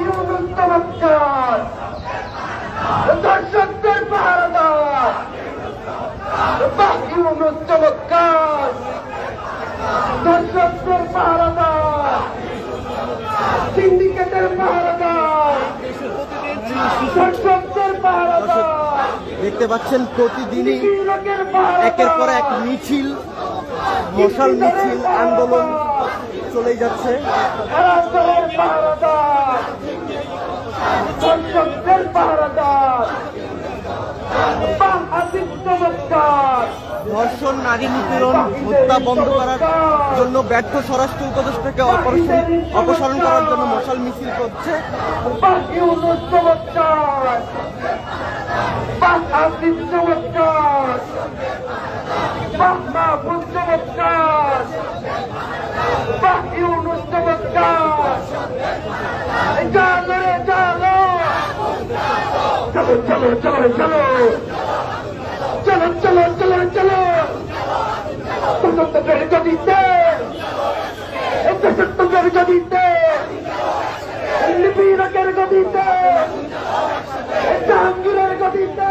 ইউনূস চমৎকার, দর্শকদের পাহারাদার, ইউনূস চমৎকার, দর্শকদের পাহারাদার, সিন্ডিকেটের পাহারাদার, দর্শকদের পাহারাদার। দেখতে পাচ্ছেন প্রতিদিনই লোকের পাহারাদার, একের পর এক মিছিল, মশাল মিছিল, আন্দোলন চলে যাচ্ছে। হেরাসের পাহারাদার, দর্শকদের পাহারাদার, আসিফ চমৎকার, ধর্ষণ, নারী নিপীড়ন, হত্যা বন্ধ করার জন্য ব্যর্থ স্বরাষ্ট্র উপদেষ্টাকে অপসারণ করার জন্য মশাল মিছিল করছে। ইউনূস চমৎকার, আসিফ চমৎকার, মাহফুজ চমৎকার, ইউনূস চমৎকার। চলো রে চলো, চলো চলো চলো চলো চলো চলো চলো চলো, প্রশাসনের গতিতে, প্রশাসনের গতিতে, নিপীড়কের গতিতে, জাহাঙ্গীরের গতিতে।